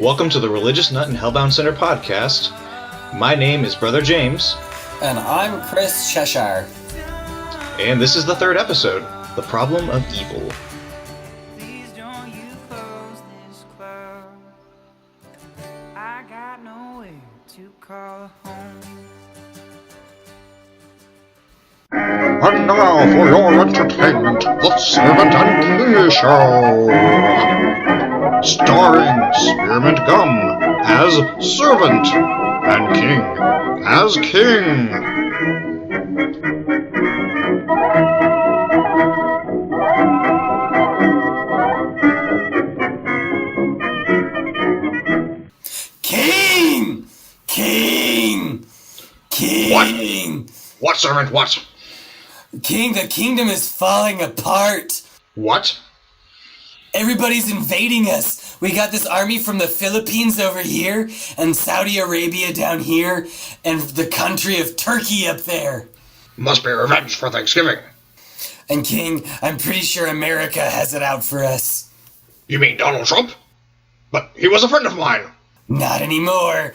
Welcome to the Religious Nut and Hellbound Center podcast. My name is Brother James. And I'm Chris Cheshire. And this is the third episode, The Problem of Evil. And now for your entertainment, The Servant and Kingy Show! Starring Spearmint Gum as Servant and King as King. King! King! King! What, Servant, what? King, the kingdom is falling apart. What? Everybody's invading us. We got this army from the Philippines over here, and Saudi Arabia down here, and the country of Turkey up there. Must be revenge for Thanksgiving. And King, I'm pretty sure America has it out for us. You mean Donald Trump? But he was a friend of mine. Not anymore.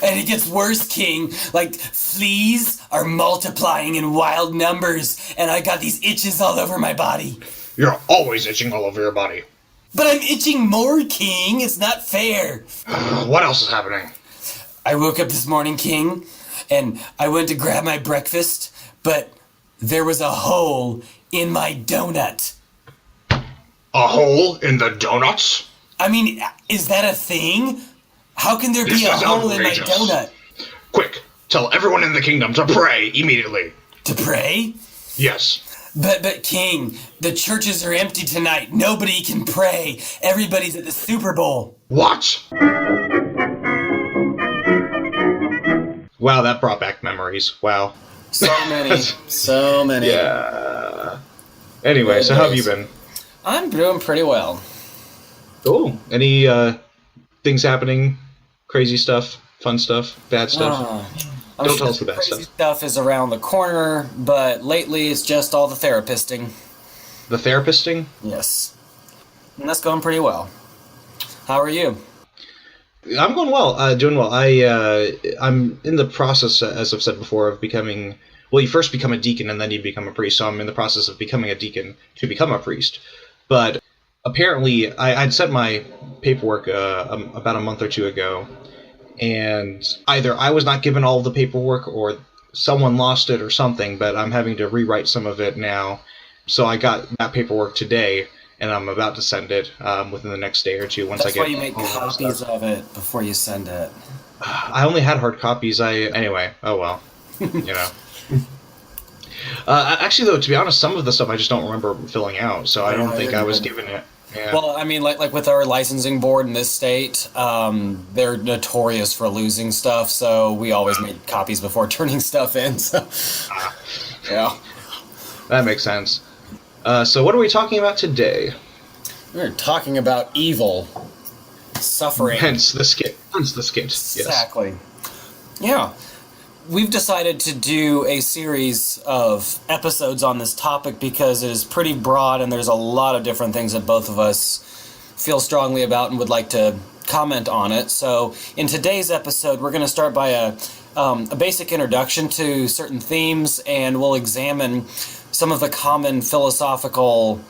And it gets worse, King. Like, fleas are multiplying in wild numbers, and I got these itches all over my body. You're always itching all over your body. But I'm itching more, King. It's not fair. What else is happening? I woke up this morning, King, and I went to grab my breakfast, but there was a hole in my donut. A hole in the donuts? I mean, is that a thing? How can there be a hole in my donut? Quick, tell everyone in the kingdom to pray immediately. To pray? Yes. But King, the churches are empty tonight. Nobody can pray. Everybody's at the Super Bowl. What? Wow, that brought back memories. Wow. So many. So many. Yeah. Anyway, so how have you been? I'm doing pretty well. Cool. Any things happening? Crazy stuff? Fun stuff? Bad stuff? Don't tell us the bad crazy stuff. Stuff is around the corner, but lately it's just all the therapisting. The therapist-ing? Yes. And that's going pretty well. How are you? I'm going well, doing well. I'm in the process, as I've said before, of becoming... Well, you first become a deacon and then you become a priest, so I'm in the process of becoming a deacon to become a priest. But apparently, I'd sent my paperwork about a month or two ago, and either I was not given all of the paperwork or someone lost it or something, but I'm having to rewrite some of it now. So I got that paperwork today, and I'm about to send it within the next day or two once I get... That's why you make copies of it before you send it. I only had hard copies. Anyway, oh well. You know. Actually, though, to be honest, some of the stuff I just don't remember filling out, so I don't think I was given it. Yeah. Well, I mean, like with our licensing board in this state, they're notorious for losing stuff, so we always make copies before turning stuff in. So, yeah, that makes sense. So, what are we talking about today? We're talking about evil, suffering. Hence the skit. Yes. Exactly. Yeah. We've decided to do a series of episodes on this topic because it is pretty broad and there's a lot of different things that both of us feel strongly about and would like to comment on it. So in today's episode, we're going to start by a basic introduction to certain themes, and we'll examine some of the common philosophical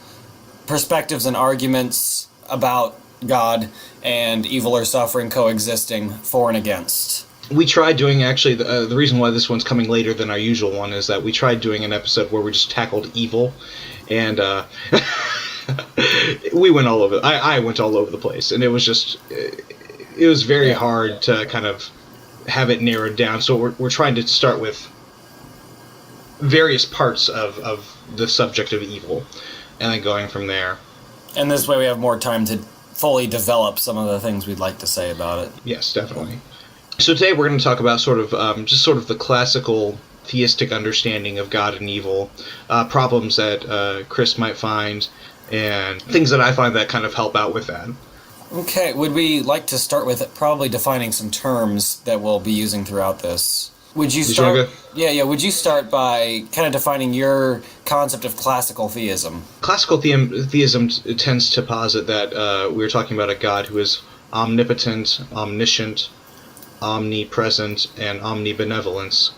perspectives and arguments about God and evil or suffering coexisting for and against. We tried doing, actually, the reason why this one's coming later than our usual one is that we tried doing an episode where we just tackled evil, and we went all over, I went all over the place, and it was just, it was very hard to kind of have it narrowed down, so we're trying to start with various parts of the subject of evil, and then going from there. And this way we have more time to fully develop some of the things we'd like to say about it. Yes, definitely. So today we're going to talk about sort of just sort of the classical theistic understanding of God and evil, problems that Chris might find, and things that I find that kind of help out with that. Okay, would we like to start with probably defining some terms that we'll be using throughout this? Would you start? Yeah. Would you start by kind of defining your concept of classical theism? Classical theism tends to posit that we're talking about a God who is omnipotent, omniscient, omnipresent, and omnibenevolence.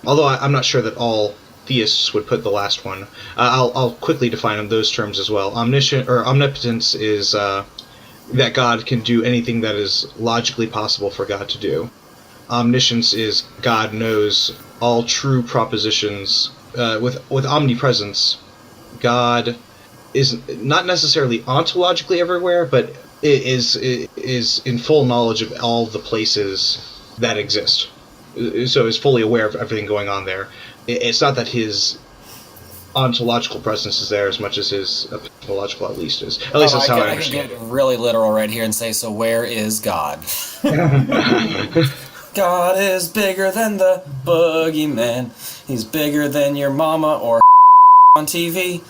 Although I'm not sure that all theists would put the last one. I'll quickly define those terms as well. Omniscient or omnipotence is that God can do anything that is logically possible for God to do. Omniscience is God knows all true propositions. With omnipresence, God is not necessarily ontologically everywhere, but is in full knowledge of all the places that exist. So is fully aware of everything going on there. It's not that his ontological presence is there as much as his epistemological at least is. At least that's how I understand. I can get really literal right here and say, so where is God? God is bigger than the boogeyman. He's bigger than your mama or on TV.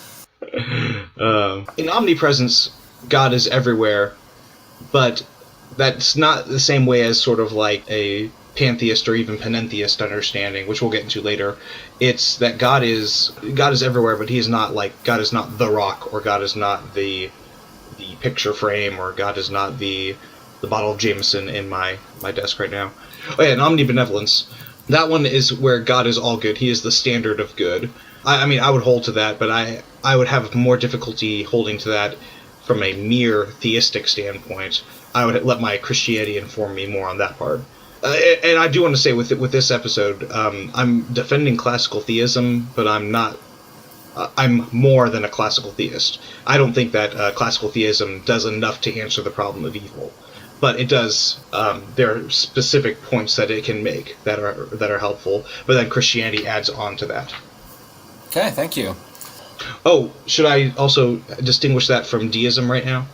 In omnipresence, God is everywhere, but that's not the same way as sort of like a pantheist or even panentheist understanding, which we'll get into later. It's that God is everywhere, but he is not like God is not the rock, or God is not the picture frame, or God is not the bottle of Jameson in my desk right now. Oh yeah, and omnibenevolence. That one is where God is all good. He is the standard of good. I mean, I would hold to that, but I would have more difficulty holding to that from a mere theistic standpoint. I would let my Christianity inform me more on that part. And I do want to say with this episode, I'm defending classical theism, but I'm not. I'm more than a classical theist. I don't think that classical theism does enough to answer the problem of evil, but it does. There are specific points that it can make that are helpful. But then Christianity adds on to that. Okay, thank you. Oh, should I also distinguish that from deism right now?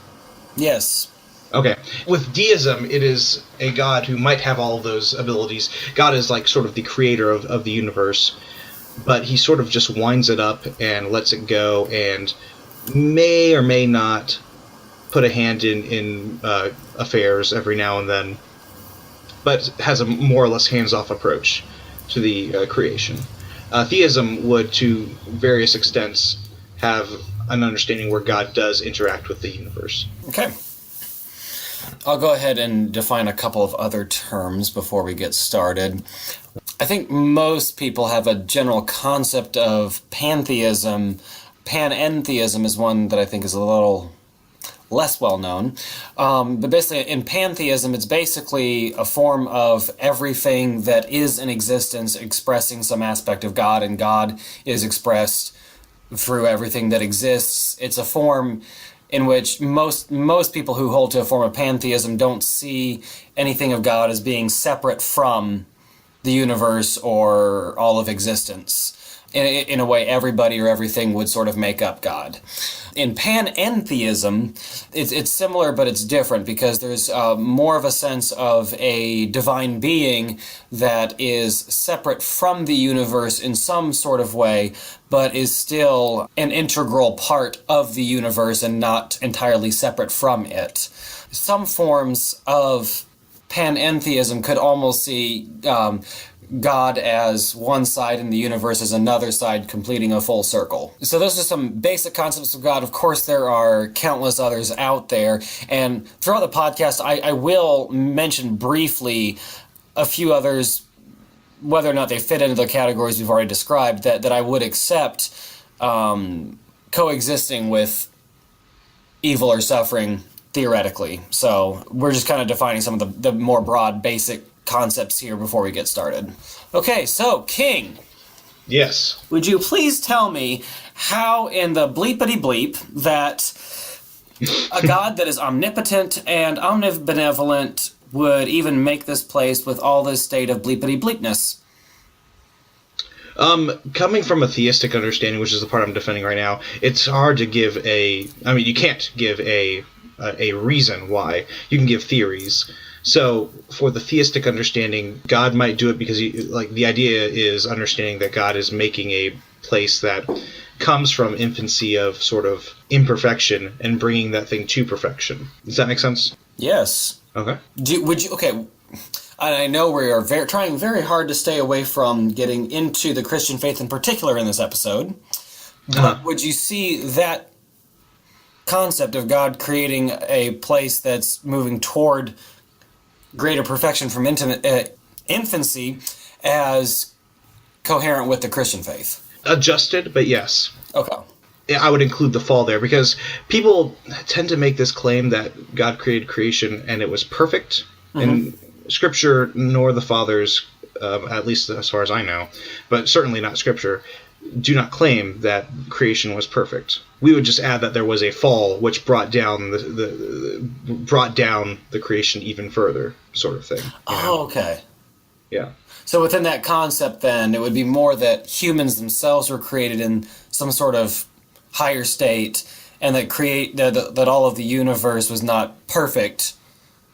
Yes. Okay. With deism, it is a God who might have all of those abilities. God is like sort of the creator of the universe, but he sort of just winds it up and lets it go, and may or may not put a hand in affairs every now and then, but has a more or less hands-off approach to the creation. Theism would, to various extents, have an understanding where God does interact with the universe. Okay. I'll go ahead and define a couple of other terms before we get started. I think most people have a general concept of pantheism. Panentheism is one that I think is a little less well known. But basically, in pantheism, it's basically a form of everything that is in existence expressing some aspect of God, and God is expressed through everything that exists. It's a form in which most people who hold to a form of pantheism don't see anything of God as being separate from the universe or all of existence. In a way, everybody or everything would sort of make up God. In panentheism, it's similar, but it's different, because there's more of a sense of a divine being that is separate from the universe in some sort of way, but is still an integral part of the universe and not entirely separate from it. Some forms of panentheism could almost see God as one side and the universe as another side, completing a full circle. So those are some basic concepts of God. Of course, there are countless others out there, and throughout the podcast, I will mention briefly a few others, whether or not they fit into the categories we've already described, that I would accept coexisting with evil or suffering theoretically. So we're just kind of defining some of the more broad, basic concepts here before we get started. Okay, so King. Yes. Would you please tell me how in the bleepity bleep that a God that is omnipotent and omnibenevolent would even make this place with all this state of bleepity bleepness? Coming from a theistic understanding, which is the part I'm defending right now, it's hard to give you can't give a reason why. You can give theories. So, for the theistic understanding, God might do it because the idea is understanding that God is making a place that comes from infancy of sort of imperfection and bringing that thing to perfection. Does that make sense? Yes. Okay. Okay. I know we are trying very hard to stay away from getting into the Christian faith in particular in this episode. But would you see that concept of God creating a place that's moving toward greater perfection from infancy as coherent with the Christian faith. Adjusted, but yes. Okay. I would include the fall there because people tend to make this claim that God created creation and it was perfect. And Scripture nor the fathers, at least as far as I know, but certainly not Scripture, do not claim that creation was perfect. We would just add that there was a fall which brought down the creation even further, sort of thing. Oh, okay. Yeah. So within that concept, then, it would be more that humans themselves were created in some sort of higher state, and that all of the universe was not perfect,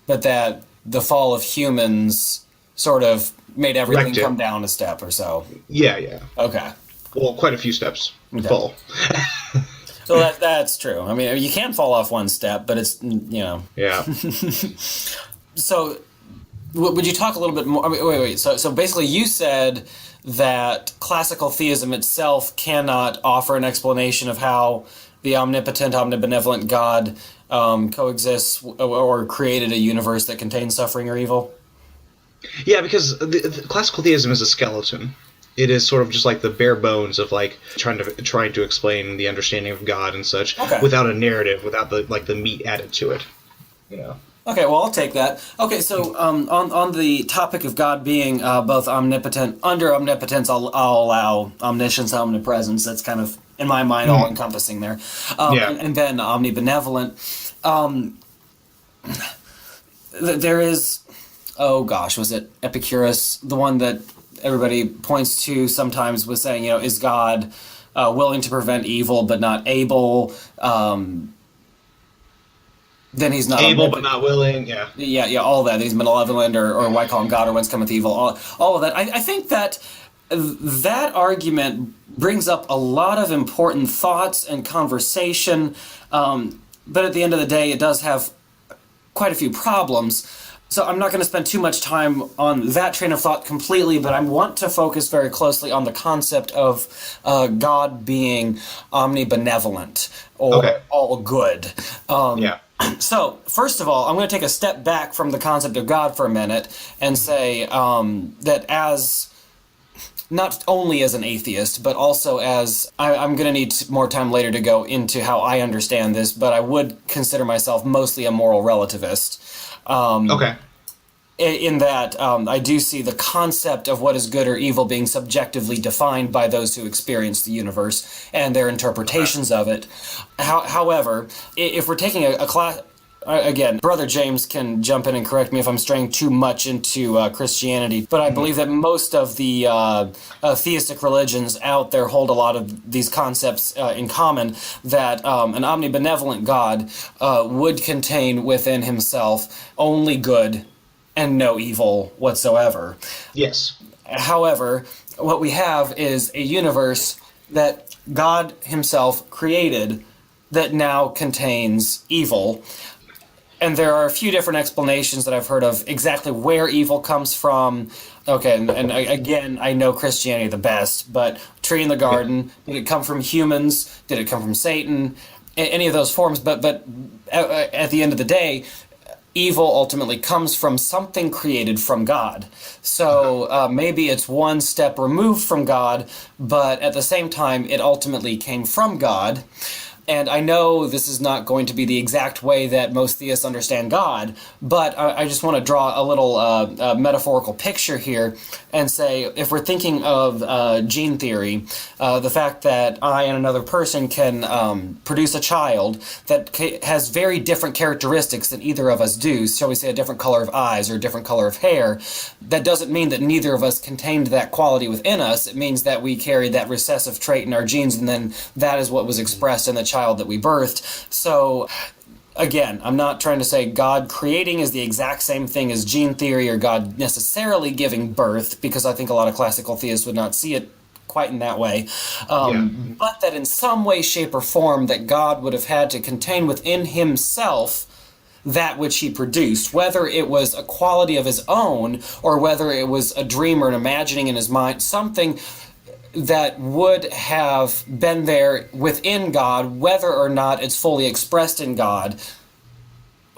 but that the fall of humans sort of made everything come down a step or so. Yeah. Okay. Well, quite a few steps fall. So that's true. I mean, you can fall off one step, but it's, Yeah. So, would you talk a little bit more? I mean, wait. So basically, you said that classical theism itself cannot offer an explanation of how the omnipotent, omnibenevolent God coexists or created a universe that contains suffering or evil? Yeah, because the classical theism is a skeleton. It is sort of just like the bare bones of like trying to explain the understanding of God and such, without a narrative, without the meat added to it. Okay, well, I'll take that. Okay, so on the topic of God being both omnipotent, under omnipotence, I'll allow omniscience, omnipresence. That's kind of, in my mind, all-encompassing there. And then omnibenevolent. There is, oh gosh, was it Epicurus, the one that everybody points to sometimes, was saying, is God willing to prevent evil but not able? Then he's not able but not willing. Yeah, all that. He's malevolent, or why call him God, or whence cometh evil. All of that. I think that argument brings up a lot of important thoughts and conversation, but at the end of the day, it does have quite a few problems. So I'm not going to spend too much time on that train of thought completely, but I want to focus very closely on the concept of God being omnibenevolent or all good. So, first of all, I'm going to take a step back from the concept of God for a minute and say that as, not only as an atheist, but also as, I'm going to need more time later to go into how I understand this, but I would consider myself mostly a moral relativist. In that I do see the concept of what is good or evil being subjectively defined by those who experience the universe and their interpretations of it. However, if we're taking a class... Again, Brother James can jump in and correct me if I'm straying too much into Christianity, but I believe that most of the theistic religions out there hold a lot of these concepts in common, that an omnibenevolent God would contain within himself only good and no evil whatsoever. Yes. However, what we have is a universe that God himself created that now contains evil. And there are a few different explanations that I've heard of exactly where evil comes from. Okay, and again, I know Christianity the best, but tree in the garden, did it come from humans? Did it come from Satan? Any of those forms, but at the end of the day, evil ultimately comes from something created from God. So maybe it's one step removed from God, but at the same time, it ultimately came from God. And I know this is not going to be the exact way that most theists understand God, but I just want to draw a little metaphorical picture here and say, if we're thinking of gene theory, the fact that I and another person can produce a child that has very different characteristics than either of us do, shall we say a different color of eyes or a different color of hair, that doesn't mean that neither of us contained that quality within us. It means that we carried that recessive trait in our genes, and then that is what was expressed in the child that we birthed. So again, I'm not trying to say God creating is the exact same thing as gene theory or God necessarily giving birth, because I think a lot of classical theists would not see it quite in that way. But that in some way, shape, or form that God would have had to contain within himself that which he produced, whether it was a quality of his own or whether it was a dream or an imagining in his mind, something that would have been there within God, whether or not it's fully expressed in God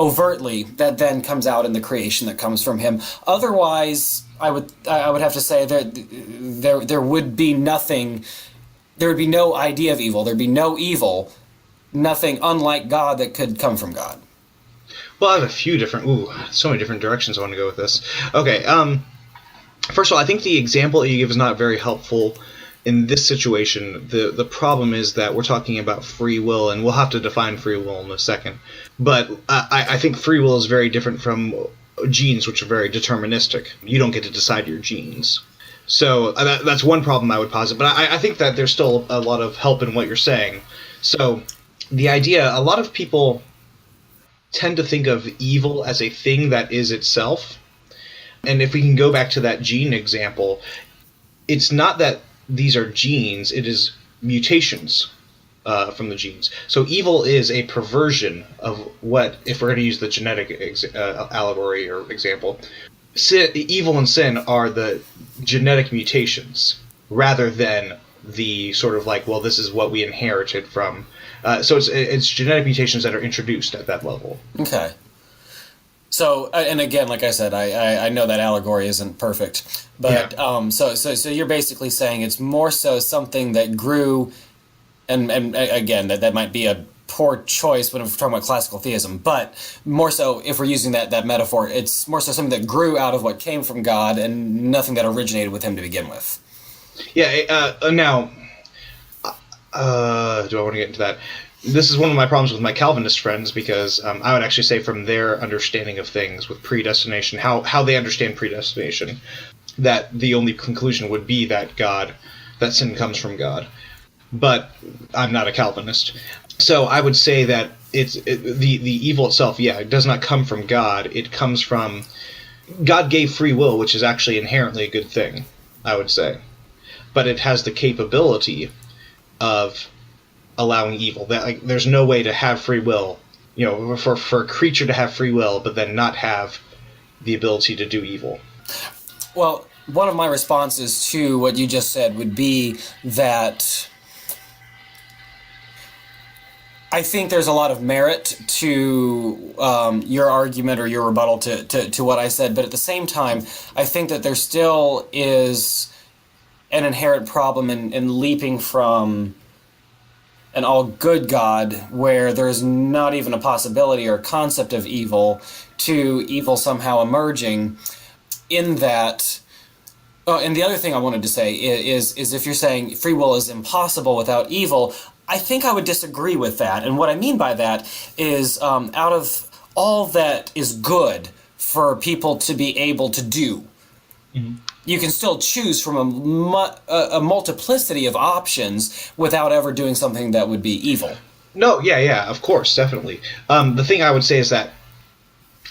overtly, that then comes out in the creation that comes from him. Otherwise, I would have to say that there would be nothing. There would be no idea of evil. There'd be no evil, nothing unlike God that could come from God. Well, I have a few different, so many different directions I want to go with this. Okay, first of all, I think the example that you give is not very helpful in this situation. The problem is that we're talking about free will, and we'll have to define free will in a second. But I think free will is very different from genes, which are very deterministic. You don't get to decide your genes. So that's one problem I would posit. But I think that there's still a lot of help in what you're saying. So the idea, a lot of people tend to think of evil as a thing that is itself. And if we can go back to that gene example, it's not that these are genes, it is mutations from the genes. So evil is a perversion of what, if we're going to use the genetic allegory or example, evil and sin are the genetic mutations rather than the sort of like, well, this is what we inherited from. So it's genetic mutations that are introduced at that level. Okay. So, and again, like I said, I know that allegory isn't perfect, but yeah. So you're basically saying it's more so something that grew, and again, that might be a poor choice when we're talking about classical theism, but more so if we're using that metaphor, it's more so something that grew out of what came from God and nothing that originated with him to begin with. Yeah. Now, do I want to get into that? This is one of my problems with my Calvinist friends, because I would actually say from their understanding of things with predestination, how they understand predestination, that the only conclusion would be that sin comes from God. But I'm not a Calvinist. So I would say that the evil itself, it does not come from God. It comes from, God gave free will, which is actually inherently a good thing, I would say. But it has the capability of allowing evil. That there's no way to have free will, for a creature to have free will, but then not have the ability to do evil. Well, one of my responses to what you just said would be that I think there's a lot of merit to your argument or your rebuttal to what I said, but at the same time, I think that there still is an inherent problem in leaping from an all-good God, where there's not even a possibility or concept of evil, to evil somehow emerging in that. And the other thing I wanted to say is if you're saying free will is impossible without evil, I think I would disagree with that. And what I mean by that is out of all that is good for people to be able to do, mm-hmm. You can still choose from a multiplicity of options without ever doing something that would be evil. No, yeah, of course, definitely. The thing I would say is that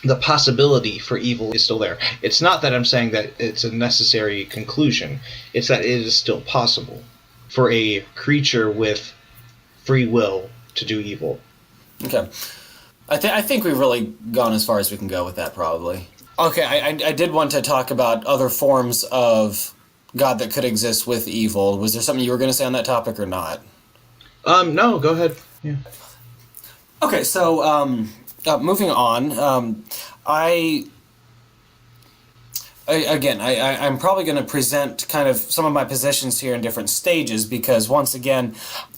the possibility for evil is still there. It's not that I'm saying that it's a necessary conclusion. It's that it is still possible for a creature with free will to do evil. Okay. I think we've really gone as far as we can go with that, probably. Okay, I did want to talk about other forms of God that could exist with evil. Was there something you were going to say on that topic or not? No, go ahead. Yeah. Okay, so moving on, I'm probably going to present kind of some of my positions here in different stages, because once again,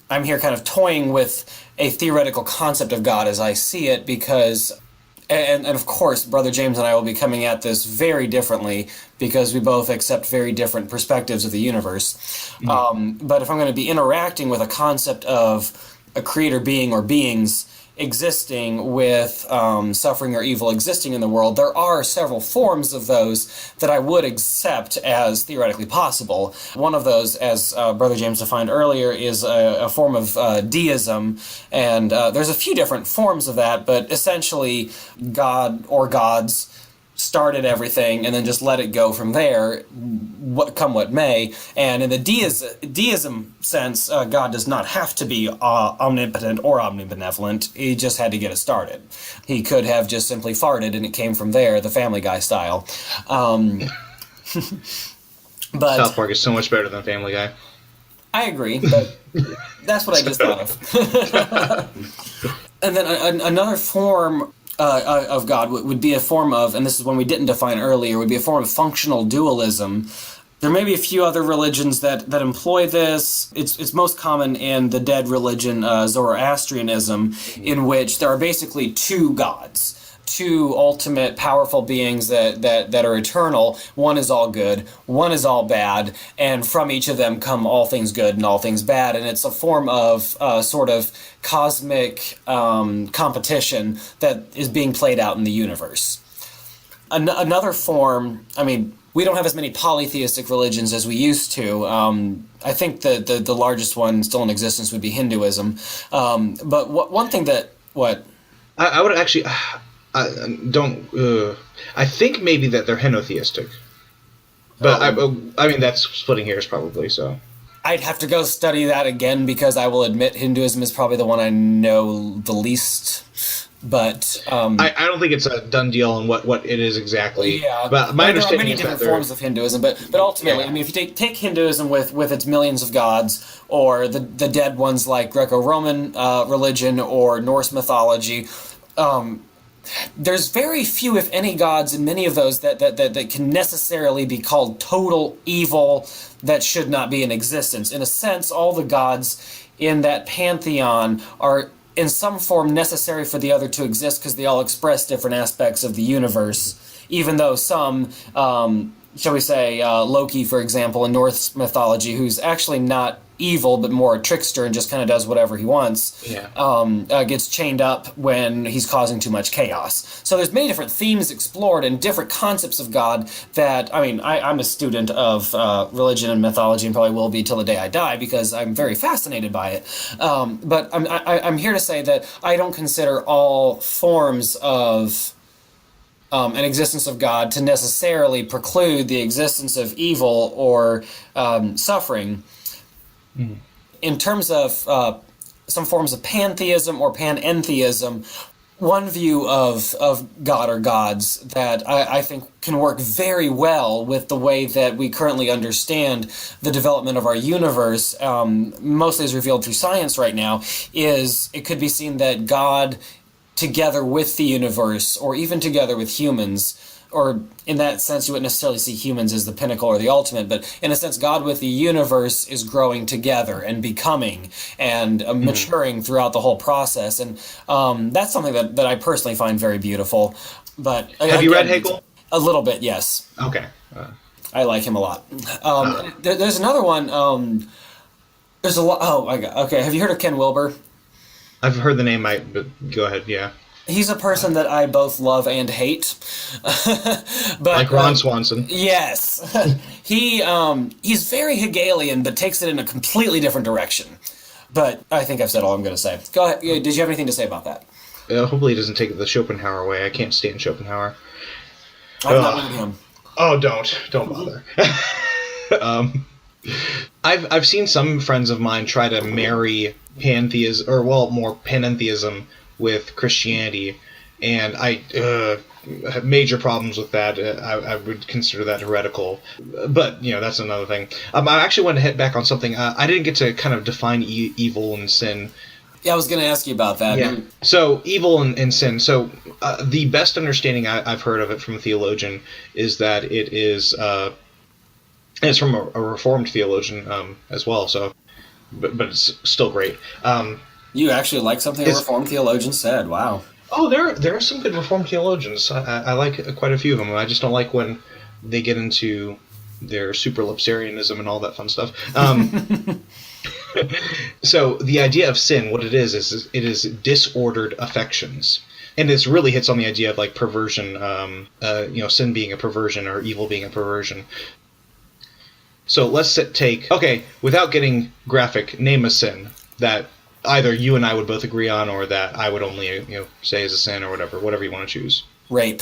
I'm here kind of toying with a theoretical concept of God as I see it, because... And of course, Brother James and I will be coming at this very differently, because we both accept very different perspectives of the universe. Mm-hmm. But if I'm going to be interacting with a concept of a creator being or beings existing with suffering or evil existing in the world, there are several forms of those that I would accept as theoretically possible. One of those, as Brother James defined earlier, is a form of deism, and there's a few different forms of that, but essentially God or gods started everything and then just let it go from there, come what may. And in the deism sense, God does not have to be omnipotent or omnibenevolent. He just had to get it started. He could have just simply farted and it came from there, the Family Guy style. But South Park is so much better than Family Guy. I agree, but that's what I just thought of. And then another form of God would be a form of, and this is one we didn't define earlier, would be a form of functional dualism. There may be a few other religions that employ this. It's most common in the dead religion Zoroastrianism, in which there are basically two gods, two ultimate powerful beings that are eternal. One is all good, one is all bad, and from each of them come all things good and all things bad. And it's a form of sort of cosmic competition that is being played out in the universe. Another form, I mean, we don't have as many polytheistic religions as we used to. I think the largest one still in existence would be Hinduism. But one thing that... What? I would actually... I think maybe that they're henotheistic. But I mean, that's splitting hairs probably, so... I'd have to go study that again, because I will admit Hinduism is probably the one I know the least. But I don't think it's a done deal on what it is exactly. Yeah, but my understanding there are many different forms of Hinduism, but ultimately, I mean, if you take Hinduism with its millions of gods, or the dead ones like Greco-Roman religion or Norse mythology, there's very few, if any, gods in many of those that can necessarily be called total evil that should not be in existence. In a sense, all the gods in that pantheon are in some form necessary for the other to exist, because they all express different aspects of the universe, even though some, shall we say, Loki, for example, in Norse mythology, who's actually not evil, but more a trickster and just kind of does whatever he wants, gets chained up when he's causing too much chaos. So there's many different themes explored and different concepts of God that, I mean, I'm a student of religion and mythology, and probably will be till the day I die, because I'm very fascinated by it. But I'm here to say that I don't consider all forms of an existence of God to necessarily preclude the existence of evil or suffering. In terms of some forms of pantheism or panentheism, one view of God or gods that I think can work very well with the way that we currently understand the development of our universe, mostly as revealed through science right now, is it could be seen that God, together with the universe, or even together with humans, or in that sense, you wouldn't necessarily see humans as the pinnacle or the ultimate, but in a sense, God with the universe is growing together and becoming and maturing throughout the whole process. And that's something that I personally find very beautiful. But have you read Hegel? A little bit, yes. Okay. I like him a lot. There's another one. There's a lot. Oh, my God. Okay, have you heard of Ken Wilber? I've heard the name, but go ahead, yeah. He's a person that I both love and hate. But, like Ron Swanson. Yes. He's very Hegelian, but takes it in a completely different direction. But I think I've said all I'm going to say. Go ahead. Did you have anything to say about that? Hopefully he doesn't take it the Schopenhauer way. I can't stand Schopenhauer. I've not read him. Oh, don't bother. I've seen some friends of mine try to marry pantheism, or more panentheism, with Christianity, and I have major problems with that. I would consider that heretical, but that's another thing. I actually want to hit back on something. I didn't get to kind of define evil and sin. Yeah, I was going to ask you about that. Yeah. So evil and sin. So the best understanding I've heard of it from a theologian is that it is. It's from a Reformed theologian as well. So, but it's still great. You actually like something a Reformed theologian said. Wow. Oh, there are some good Reformed theologians. I like quite a few of them. I just don't like when they get into their superlapsarianism and all that fun stuff. So the idea of sin, what it is it is disordered affections. And this really hits on the idea of like perversion, sin being a perversion or evil being a perversion. So let's without getting graphic, name a sin that either you and I would both agree on, or that I would only say is a sin, or whatever you want to choose. Rape.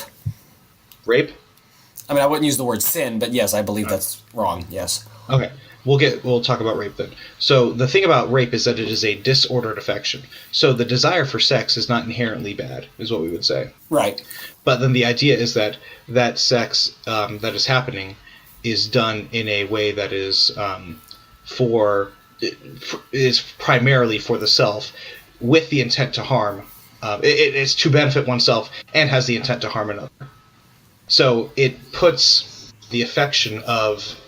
Rape? I mean, I wouldn't use the word sin, but yes, I believe that's wrong. Yes. Okay. We'll talk about rape then. So the thing about rape is that it is a disordered affection. So the desire for sex is not inherently bad, is what we would say. Right. But then the idea is that sex that is happening is done in a way that is for is primarily for the self, with the intent to harm. It's to benefit oneself and has the intent to harm another. So it puts the affection of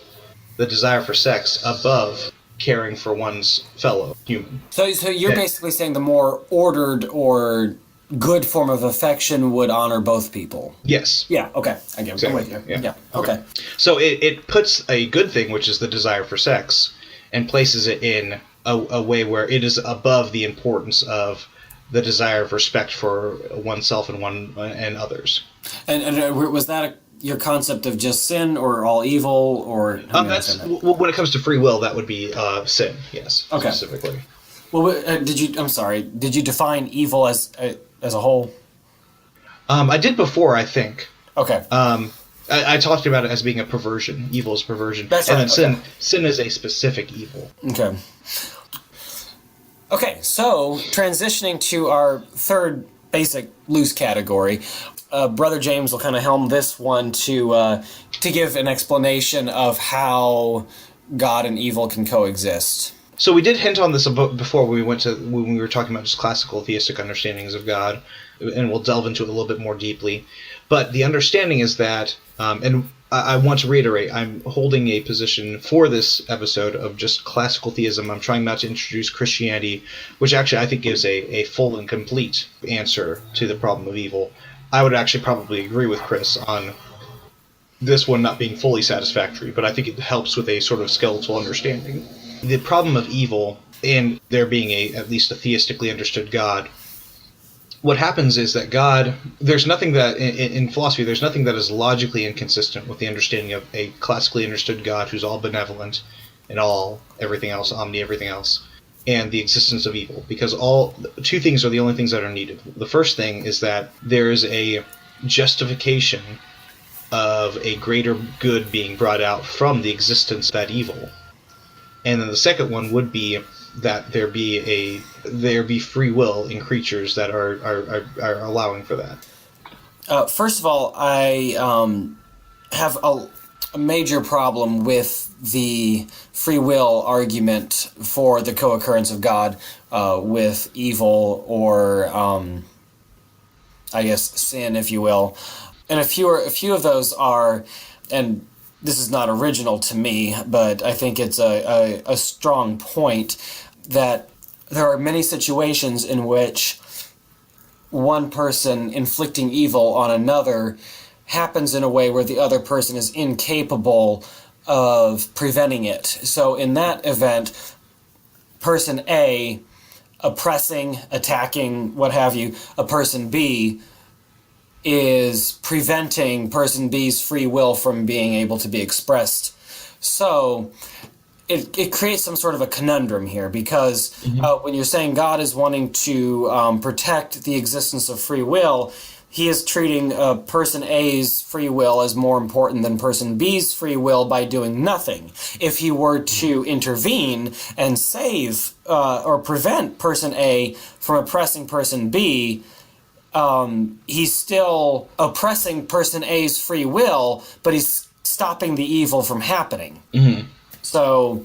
the desire for sex above caring for one's fellow human. So you're basically saying the more ordered or good form of affection would honor both people. Yes. Yeah, okay. I get it. I'm Exactly. with you. Yeah. Okay. So it puts a good thing, which is the desire for sex, and places it in a way where it is above the importance of the desire of respect for oneself and others. And was that your concept of just sin or all evil, or When it comes to free will, that would be sin. Yes. Okay. Specifically. Well, I'm sorry. Did you define evil as a whole? I did before, I think. Okay. I talked about it as being a perversion. Evil is perversion. That's and right. then Okay. sin is a specific evil. Okay. Okay, so transitioning to our third basic loose category, Brother James will kind of helm this one to give an explanation of how God and evil can coexist. So we did hint on this before when we were talking about just classical theistic understandings of God, and we'll delve into it a little bit more deeply. But the understanding is that, and I want to reiterate, I'm holding a position for this episode of just classical theism. I'm trying not to introduce Christianity, which actually I think gives a full and complete answer to the problem of evil. I would actually probably agree with Chris on this one not being fully satisfactory, but I think it helps with a sort of skeletal understanding. The problem of evil, and there being at least a theistically understood God, what happens is that God, there's nothing that, in philosophy, there's nothing that is logically inconsistent with the understanding of a classically understood God who's all benevolent and everything else, everything else, and the existence of evil. Because two things are the only things that are needed. The first thing is that there is a justification of a greater good being brought out from the existence of that evil. And then the second one would be that there be free will in creatures that are allowing for that. First of all, I have a major problem with the free will argument for the co-occurrence of God with evil or, I guess, sin, if you will. And a few of those are, and this is not original to me, but I think it's a strong point that there are many situations in which one person inflicting evil on another happens in a way where the other person is incapable of preventing it. So in that event, person A oppressing, attacking, what have you, a person B is preventing person B's free will from being able to be expressed. So it creates some sort of a conundrum here, because when you're saying God is wanting to protect the existence of free will, he is treating person A's free will as more important than person B's free will by doing nothing. If he were to intervene and save or prevent person A from oppressing person B, he's still oppressing person A's free will, but he's stopping the evil from happening. Mm-hmm. So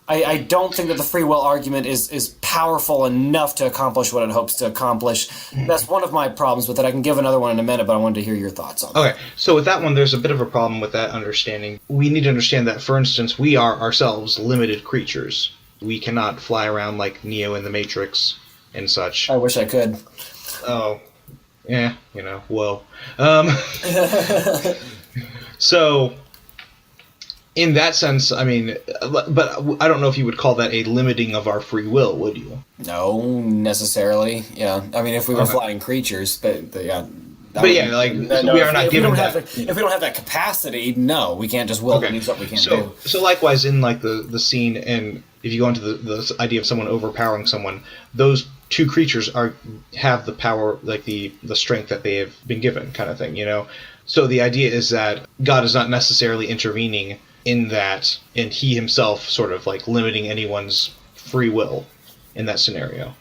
I don't think that the free will argument is powerful enough to accomplish what it hopes to accomplish. That's one of my problems with it. I can give another one in a minute, but I wanted to hear your thoughts on it. Okay, so with that one, there's a bit of a problem with that understanding. We need to understand that, for instance, we are ourselves limited creatures. We cannot fly around like Neo in the Matrix and such. I wish I could. Oh, yeah, whoa. So, in that sense, I mean, but I don't know if you would call that a limiting of our free will, would you? No, necessarily. Yeah, I mean, if we were flying creatures, but yeah. But yeah, like we are not given that. If we don't have that capacity, no, we can't just will to do something we can't do. So likewise, in like the scene, and if you go into the idea of someone overpowering someone, those two creatures have the power, like the strength that they have been given, kind of thing, So the idea is that God is not necessarily intervening in that, and he himself sort of like limiting anyone's free will in that scenario.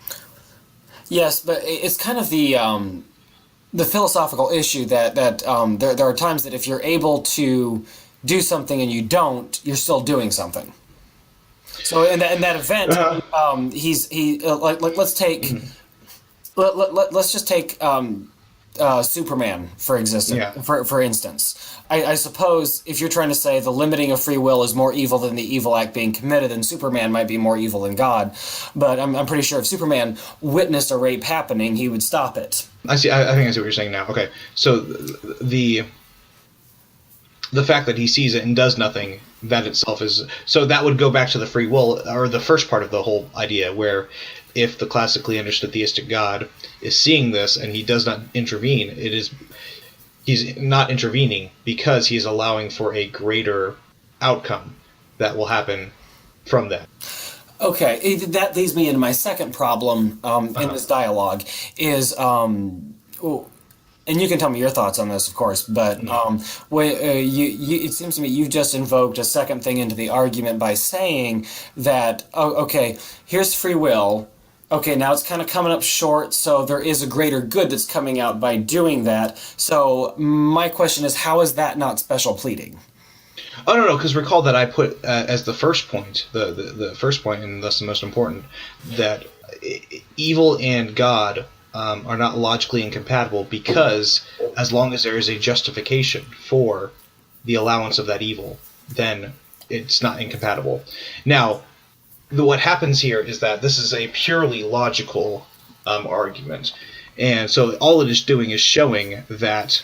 Yes, but it's kind of the philosophical issue that there are times that if you're able to do something and you don't, you're still doing something. So in that event, let's take let's just take Superman Yeah. for instance. I suppose if you're trying to say the limiting of free will is more evil than the evil act being committed, then Superman might be more evil than God. But I'm pretty sure if Superman witnessed a rape happening, he would stop it. I see. I think I see what you're saying now. Okay, so the fact that he sees it and does nothing, that itself is, so that would go back to the free will, or the first part of the whole idea, where if the classically understood theistic God is seeing this and he does not intervene, he's not intervening because he's allowing for a greater outcome that will happen from that. Okay, that leads me into my second problem in this dialogue is, and you can tell me your thoughts on this, of course, but it seems to me you just invoked a second thing into the argument by saying that, okay, here's free will. Okay, now it's kind of coming up short, so there is a greater good that's coming out by doing that. So my question is, how is that not special pleading? Oh, no, because recall that I put as the first point, the first point, and thus the most important, that evil and God are not logically incompatible, because as long as there is a justification for the allowance of that evil, then it's not incompatible. Now, what happens here is that this is a purely logical argument, and so all it is doing is showing that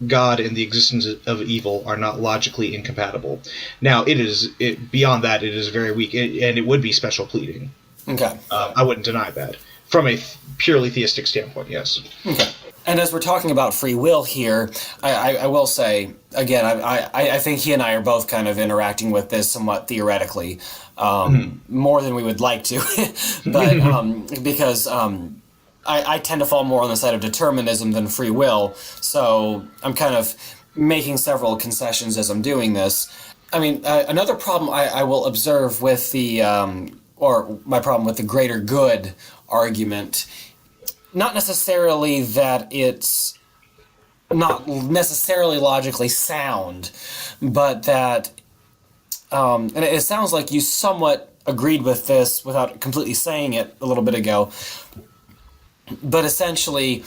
God and the existence of evil are not logically incompatible. Now, beyond that, it is very weak, and it would be special pleading. Okay. I wouldn't deny that. From a purely theistic standpoint, yes. Okay. And as we're talking about free will here, I will say, again, I think he and I are both kind of interacting with this somewhat theoretically, more than we would like to, but because I tend to fall more on the side of determinism than free will, so I'm kind of making several concessions as I'm doing this. I mean, another problem I will observe with or my problem with the greater good argument, not necessarily that it's not necessarily logically sound, but that, and it sounds like you somewhat agreed with this without completely saying it a little bit ago, but essentially,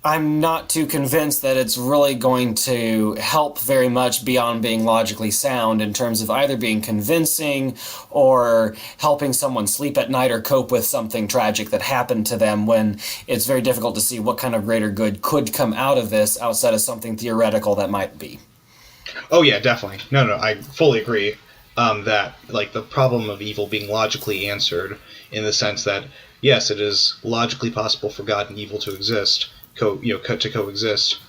I'm not too convinced that it's really going to help very much beyond being logically sound in terms of either being convincing or helping someone sleep at night or cope with something tragic that happened to them, when it's very difficult to see what kind of greater good could come out of this outside of something theoretical that might be. Oh yeah, definitely. No, I fully agree that, like, the problem of evil being logically answered in the sense that, yes, it is logically possible for God and evil to exist, to coexist.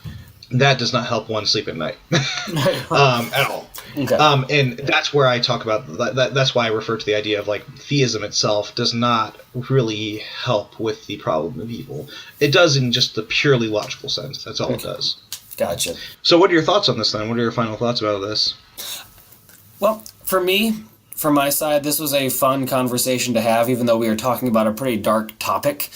That does not help one sleep at night at all. Okay. And that's where I talk about that. That's why I refer to the idea of, like, theism itself does not really help with the problem of evil. It does in just the purely logical sense. That's all it does. Gotcha. So what are your thoughts on this then? What are your final thoughts about this? Well, for me, from my side, this was a fun conversation to have, even though we were talking about a pretty dark topic.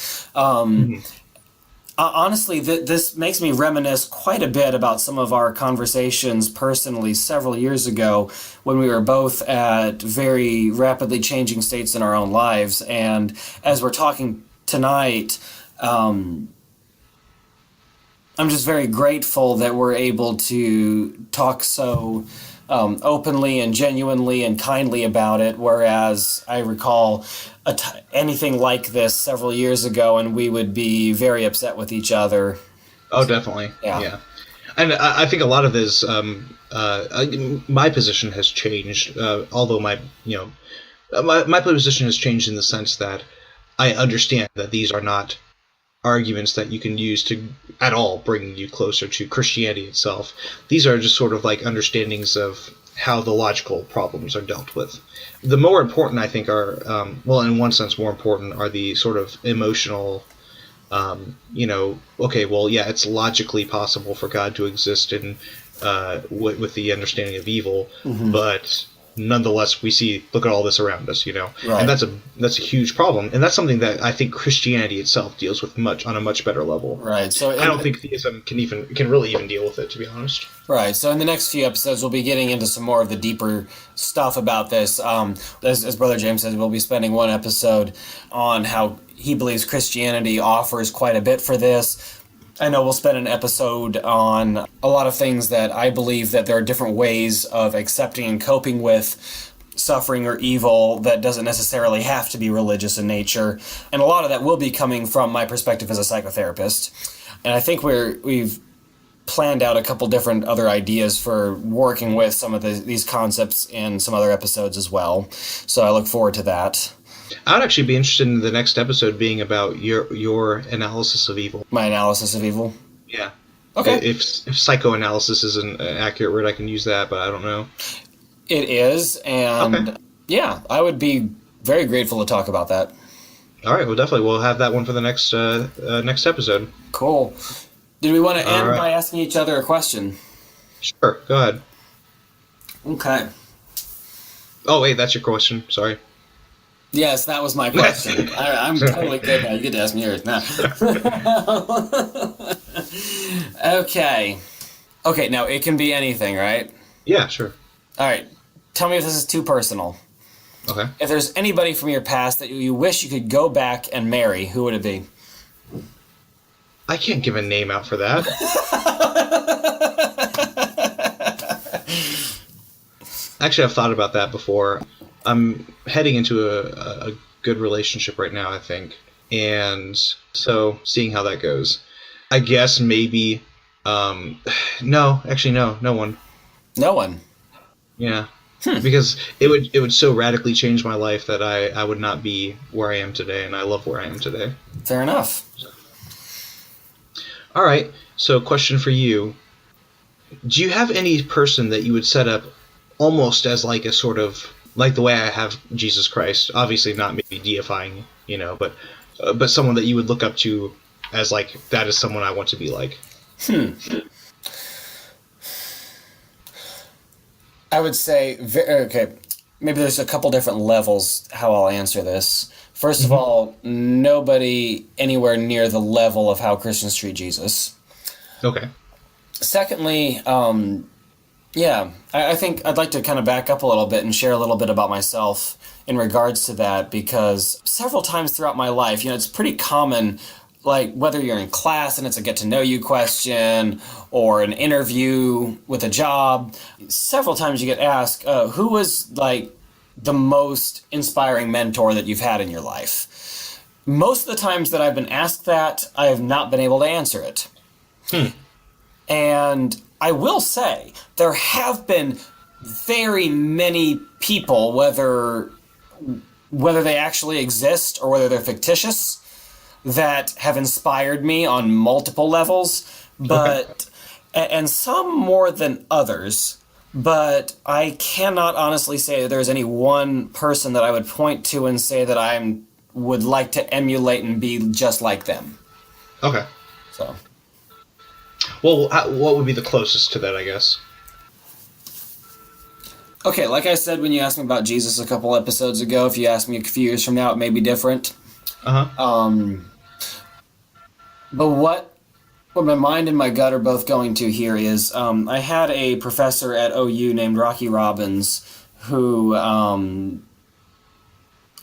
Honestly, this makes me reminisce quite a bit about some of our conversations personally several years ago when we were both at very rapidly changing states in our own lives. And as we're talking tonight, I'm just very grateful that we're able to talk so openly and genuinely and kindly about it, whereas I recall anything like this several years ago and we would be very upset with each other. Oh, definitely. Yeah. And I think a lot of this, my position has changed, although my position has changed in the sense that I understand that these are not arguments that you can use to at all bring you closer to Christianity itself. These are just sort of like understandings of how the logical problems are dealt with. The more important, I think, are, in one sense more important, are the sort of emotional, okay, well, yeah, it's logically possible for God to exist in with the understanding of evil, but nonetheless, look at all this around us, Right. and that's a huge problem, and that's something that I think Christianity itself deals with on a much better level. Right. So I don't think theism can really even deal with it, to be honest. Right. So in the next few episodes, we'll be getting into some more of the deeper stuff about this. As Brother James says, we'll be spending one episode on how he believes Christianity offers quite a bit for this. I know we'll spend an episode on a lot of things that I believe that there are different ways of accepting and coping with suffering or evil that doesn't necessarily have to be religious in nature. And a lot of that will be coming from my perspective as a psychotherapist. And I think we've planned out a couple different other ideas for working with some of these concepts in some other episodes as well. So I look forward to that. I'd actually be interested in the next episode being about your analysis of evil. My analysis of evil? Yeah. Okay. If psychoanalysis is an accurate word, I can use that, but I don't know. It is, and yeah, I would be very grateful to talk about that. All right, well, definitely. We'll have that one for the next episode. Cool. Did we want to end right. by asking each other a question? Sure, go ahead. Okay. Oh, wait, that's your question. Sorry. Yes, that was my question. I'm totally good now. You get to ask me yours now. Okay. Okay, now it can be anything, right? Yeah, sure. All right. Tell me if this is too personal. Okay. If there's anybody from your past that you wish you could go back and marry, who would it be? I can't give a name out for that. Actually, I've thought about that before. I'm heading into a good relationship right now, I think. And so, seeing how that goes. I guess maybe... no, actually, no one. No one? Yeah. Because it would so radically change my life that I would not be where I am today, and I love where I am today. Fair enough. All right, so question for you. Do you have any person that you would set up almost as like a sort of, like the way I have Jesus Christ, obviously not maybe deifying, but someone that you would look up to as like, that is someone I want to be like? I would say, okay, maybe there's a couple different levels how I'll answer this. First of all, nobody anywhere near the level of how Christians treat Jesus. Okay. Secondly, I think I'd like to kind of back up a little bit and share a little bit about myself in regards to that, because several times throughout my life, it's pretty common, like whether you're in class and it's a get-to-know-you question or an interview with a job, several times you get asked, who was like the most inspiring mentor that you've had in your life? Most of the times that I've been asked that, I have not been able to answer it. And I will say, there have been very many people, whether they actually exist or whether they're fictitious, that have inspired me on multiple levels, but and some more than others. But I cannot honestly say that there's any one person that I would point to and say that I would like to emulate and be just like them. Okay. So. Well, what would be the closest to that, I guess? Okay, like I said when you asked me about Jesus a couple episodes ago, if you ask me a few years from now, it may be different. But what my mind and my gut are both going to here is, I had a professor at OU named Rocky Robbins who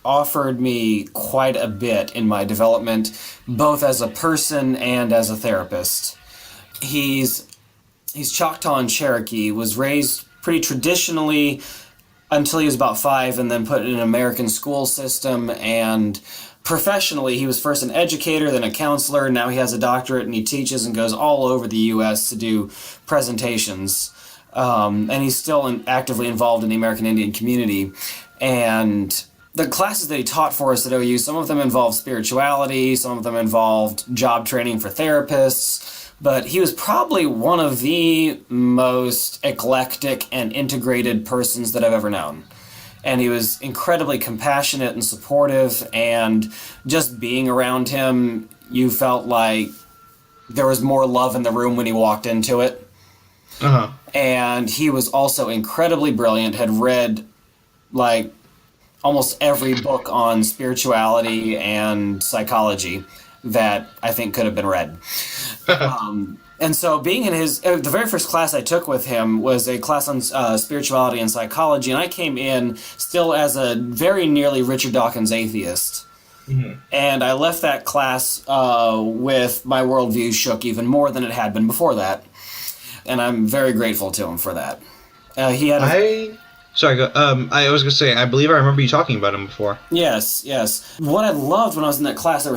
offered me quite a bit in my development, both as a person and as a therapist. He's Choctaw and Cherokee, was raised pretty traditionally until he was about 5, and then put in an American school system. And professionally, he was first an educator, then a counselor. Now he has a doctorate, and he teaches and goes all over the U.S. to do presentations. And he's still actively involved in the American Indian community. And the classes that he taught for us at OU, some of them involved spirituality, some of them involved job training for therapists. But he was probably one of the most eclectic and integrated persons that I've ever known. And he was incredibly compassionate and supportive, and just being around him, you felt like there was more love in the room when he walked into it. And he was also incredibly brilliant, had read like almost every book on spirituality and psychology that I think could have been read. And so being in the very first class I took with him was a class on spirituality and psychology, and I came in still as a very nearly Richard Dawkins atheist. Mm-hmm. And I left that class with my worldview shook even more than it had been before that. And I'm very grateful to him for that. He had Sorry, I was going to say, I believe I remember you talking about him before. Yes. What I loved when I was in that class, there were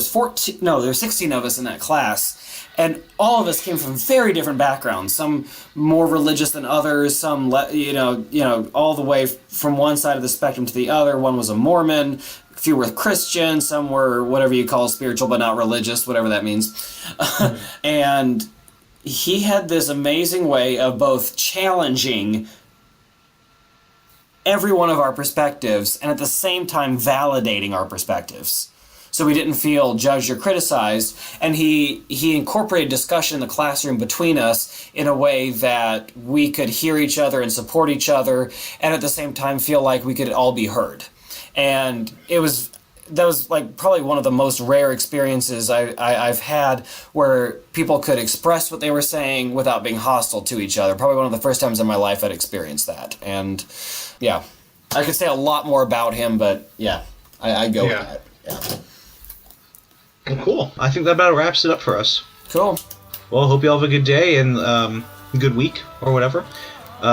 16 of us in that class, and all of us came from very different backgrounds. Some more religious than others, some, all the way from one side of the spectrum to the other. One was a Mormon, a few were Christian, some were whatever you call spiritual but not religious, whatever that means. Mm-hmm. And he had this amazing way of both challenging every one of our perspectives and at the same time validating our perspectives. So we didn't feel judged or criticized, and he incorporated discussion in the classroom between us in a way that we could hear each other and support each other, and at the same time feel like we could all be heard. And that was like probably one of the most rare experiences I've had where people could express what they were saying without being hostile to each other. Probably one of the first times in my life I'd experienced that. And yeah, I could say a lot more about him, but yeah, I go with that. Yeah. Well, cool. I think that about wraps it up for us. Cool. Well, hope you all have a good day and good week or whatever.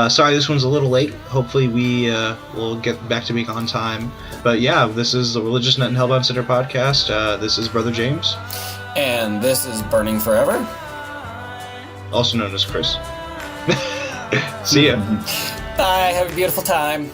Sorry this one's a little late. Hopefully we will get back to being on time. But yeah, this is the Religious Nut and Hellbound Center podcast. This is Brother James. And this is Burning Forever. Also known as Chris. See ya. Bye. Have a beautiful time.